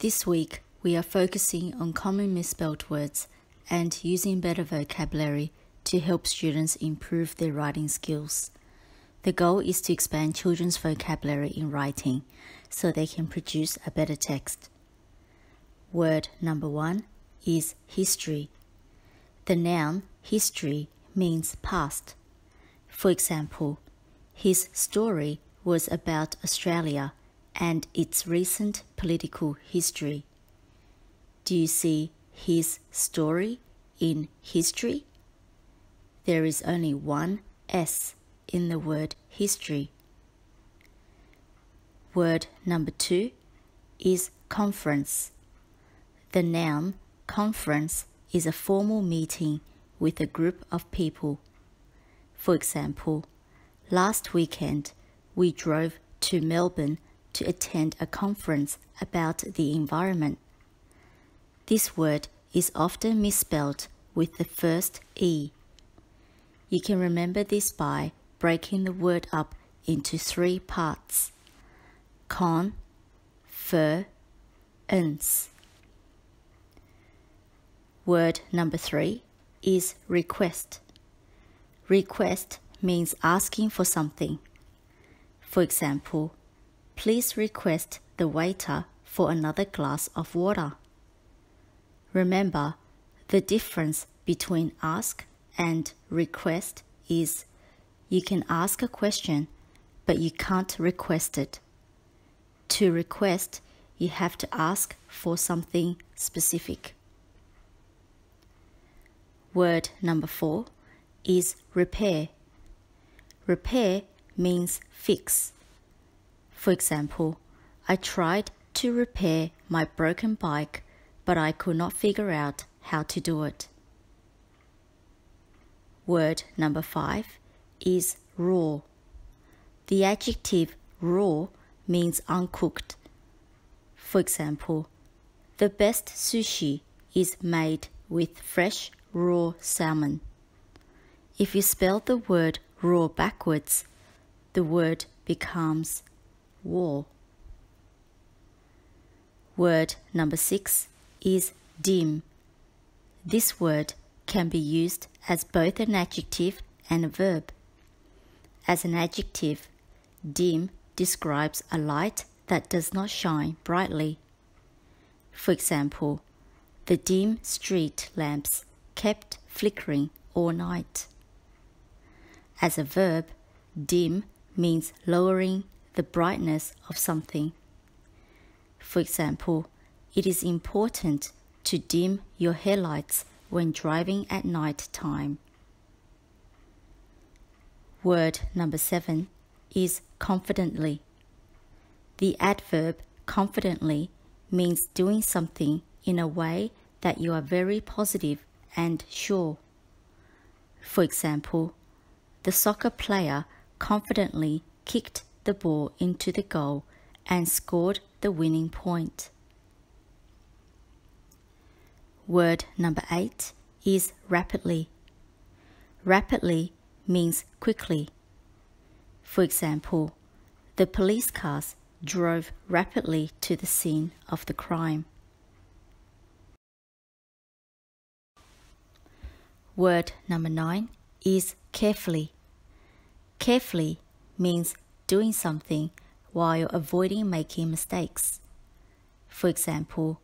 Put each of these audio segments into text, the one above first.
This week, we are focusing on common misspelled words and using better vocabulary to help students improve their writing skills. The goal is to expand children's vocabulary in writing so they can produce a better text. Word number 1 is history. The noun history means past. For example, his story was about Australia and its recent political history. Do you see his story in history? There is only one S in the word history. Word number 2 is conference. The noun conference is a formal meeting with a group of people. For example, last weekend we drove to Melbourne to attend a conference about the environment. This word is often misspelled with the first E. You can remember this by breaking the word up into 3 parts: con, fer, ens. Word number 3 is request. Request means asking for something. For example, please request the waiter for another glass of water. Remember, the difference between ask and request is you can ask a question, but you can't request it. To request, you have to ask for something specific. Word number 4 is repair. Repair means fix. For example, I tried to repair my broken bike, but I could not figure out how to do it. Word number 5 is raw. The adjective raw means uncooked. For example, the best sushi is made with fresh raw salmon. If you spell the word raw backwards, the word becomes war. Word number 6 is dim. This word can be used as both an adjective and a verb. As an adjective, dim describes a light that does not shine brightly. For example, the dim street lamps kept flickering all night. As a verb, dim means lowering the brightness of something. For example, it is important to dim your headlights when driving at night time. Word number 7 is confidently. The adverb confidently means doing something in a way that you are very positive and sure. For example, the soccer player confidently kicked the ball into the goal and scored the winning point. Word number 8 is rapidly. Rapidly means quickly. For example, the police cars drove rapidly to the scene of the crime. Word number 9 is carefully. Carefully means doing something while avoiding making mistakes. For example,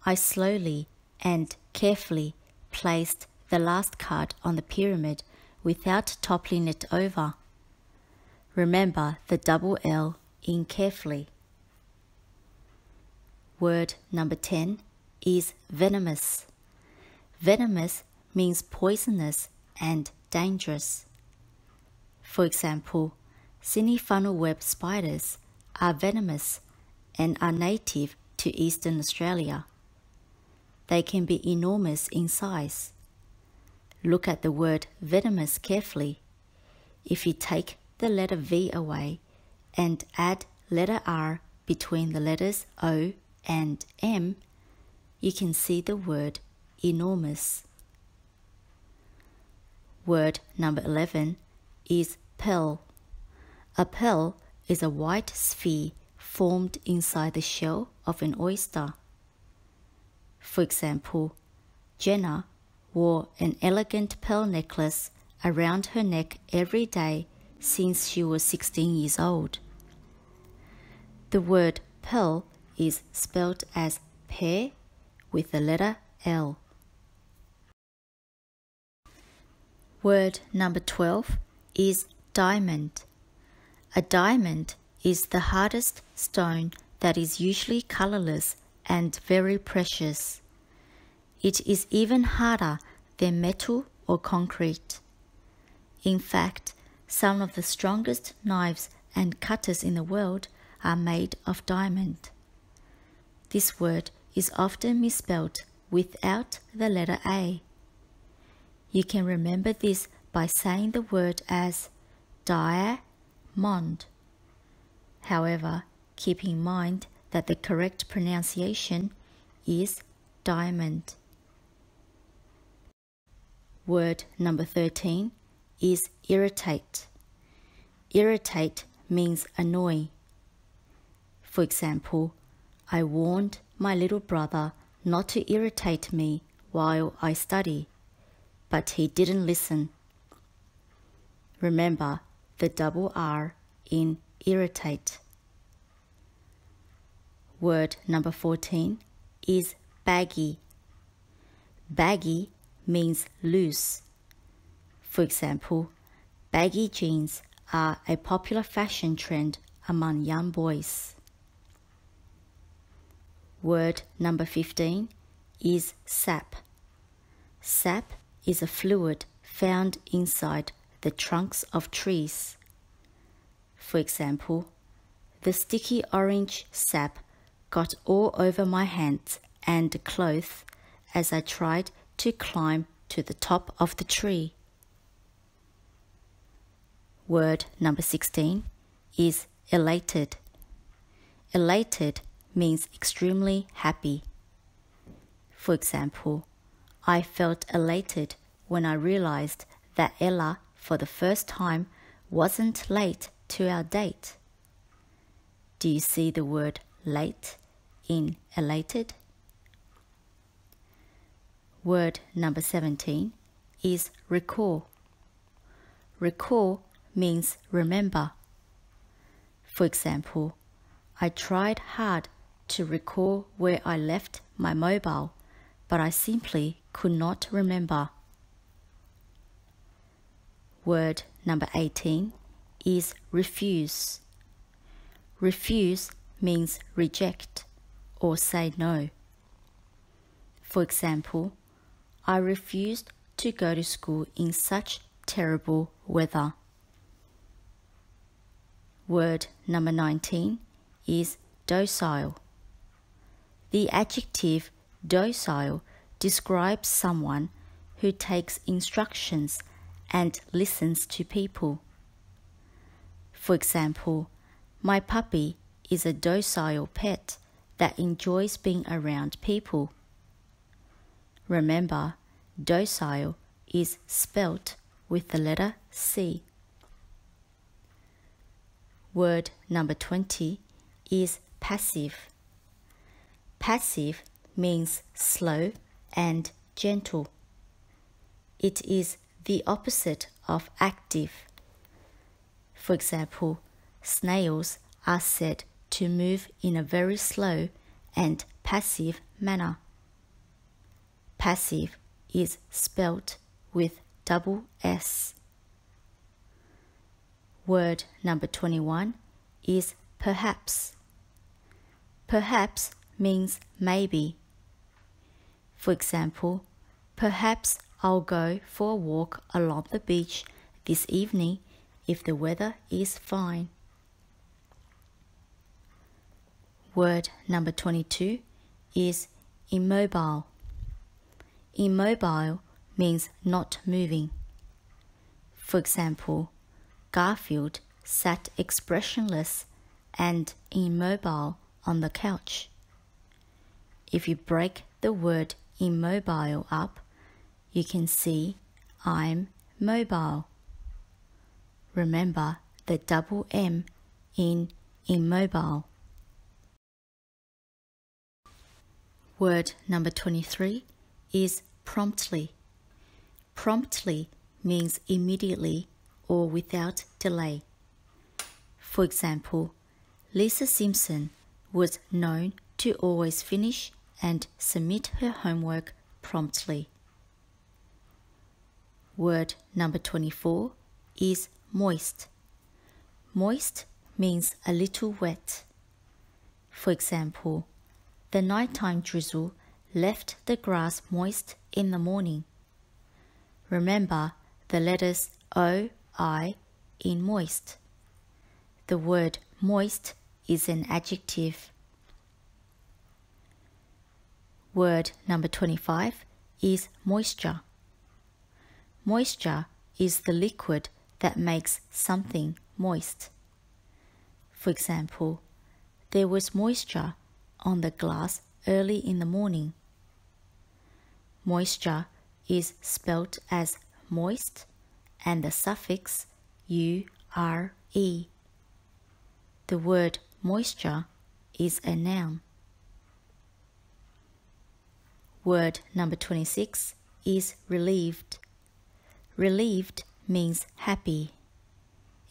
I slowly and carefully placed the last card on the pyramid without toppling it over. Remember the double L in carefully. Word number 10 is venomous. Venomous means poisonous and dangerous. For example, sinifunnel web spiders are venomous and are native to Eastern Australia. They can be enormous in size. Look at the word venomous carefully. If you take the letter V away and add letter R between the letters O and M, you can see the word enormous. Word number 11 is pearl. A pearl is a white sphere formed inside the shell of an oyster. For example, Jenna wore an elegant pearl necklace around her neck every day since she was 16 years old. The word pearl is spelled as pe with the letter L. Word number 12 is diamond. A diamond is the hardest stone that is usually colorless and very precious. It is even harder than metal or concrete. In fact, some of the strongest knives and cutters in the world are made of diamond. This word is often misspelled without the letter A. You can remember this by saying the word as diamond. However, keep in mind that the correct pronunciation is diamond. Word number 13 is irritate. Irritate means annoy. For example, I warned my little brother not to irritate me while I study, but he didn't listen. Remember the double R in irritate. Word number 14 is baggy. Baggy means loose. For example, baggy jeans are a popular fashion trend among young boys. Word number 15 is sap. Sap is a fluid found inside the trunks of trees. For example, the sticky orange sap got all over my hands and clothes as I tried to climb to the top of the tree. Word number 16 is elated. Elated means extremely happy. For example, I felt elated when I realized that Ella, for the first time, wasn't late to our date. Do you see the word late in elated? Word number 17 is recall. Recall means remember. For example, I tried hard to recall where I left my mobile, but I simply could not remember. Word number 18 is refuse. Refuse means reject or say no. For example, I refused to go to school in such terrible weather. Word number 19 is docile. The adjective docile describes someone who takes instructions and listens to people. For example, my puppy is a docile pet that enjoys being around people. Remember, docile is spelt with the letter C. Word number 20 is passive. Passive means slow and gentle. It is the opposite of active. For example, snails are said to move in a very slow and passive manner. Passive is spelt with double S. Word number 21 is perhaps. Perhaps means maybe. For example, perhaps I'll go for a walk along the beach this evening if the weather is fine. Word number 22 is immobile. Immobile means not moving. For example, Garfield sat expressionless and immobile on the couch. If you break the word immobile up, you can see I'm mobile. Remember the double M in immobile. Word number 23 is promptly. Promptly means immediately or without delay. For example, Lisa Simpson was known to always finish and submit her homework promptly. Word number 24 is moist. Moist means a little wet. For example, the nighttime drizzle left the grass moist in the morning. Remember the letters O, I in moist. The word moist is an adjective. Word number 25 is moisture. Moisture is the liquid that makes something moist. For example, there was moisture on the glass early in the morning. Moisture is spelt as moist and the suffix ure. The word moisture is a noun. Word number 26 is relieved. Relieved means happy,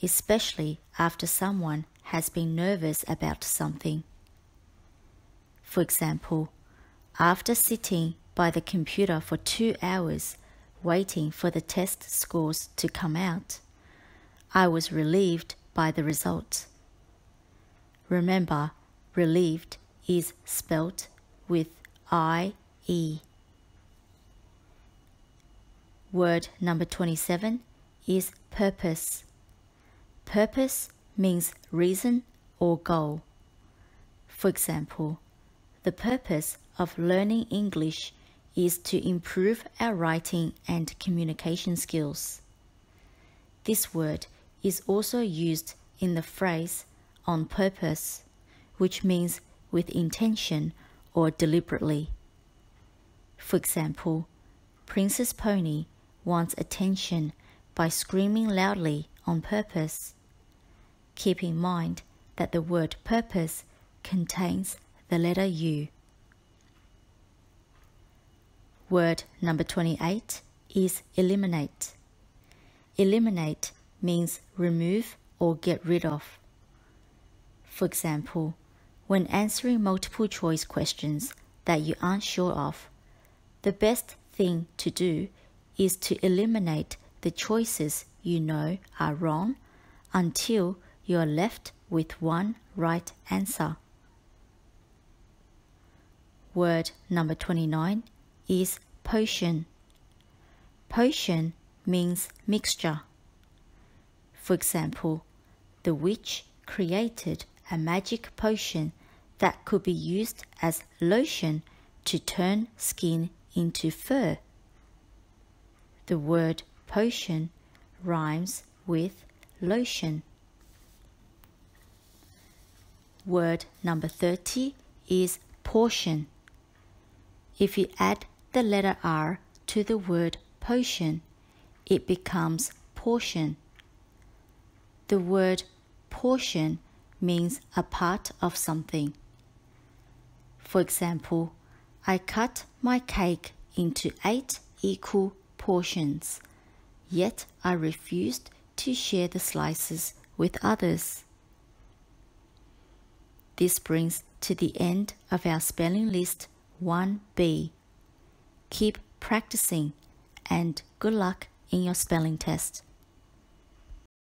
especially after someone has been nervous about something. For example, after sitting by the computer for 2 hours waiting for the test scores to come out, I was relieved by the result. Remember, relieved is spelt with I-E. Word number 27 is purpose. Purpose means reason or goal. For example, the purpose of learning English is to improve our writing and communication skills. This word is also used in the phrase on purpose, which means with intention or deliberately. For example, Princess Pony wants attention by screaming loudly on purpose. Keep in mind that the word purpose contains the letter U. Word number 28 is eliminate. Eliminate means remove or get rid of. For example, when answering multiple choice questions that you aren't sure of, the best thing to do is to eliminate the choices you know are wrong until you are left with one right answer. Word number 29 is potion. Potion means mixture. For example, the witch created a magic potion that could be used as lotion to turn skin into fur. The word potion rhymes with lotion. Word number 30 is portion. If you add the letter R to the word potion, it becomes portion. The word portion means a part of something. For example, I cut my cake into 8 equal portions, yet I refused to share the slices with others. This brings to the end of our spelling list 1B. Keep practicing and good luck in your spelling test.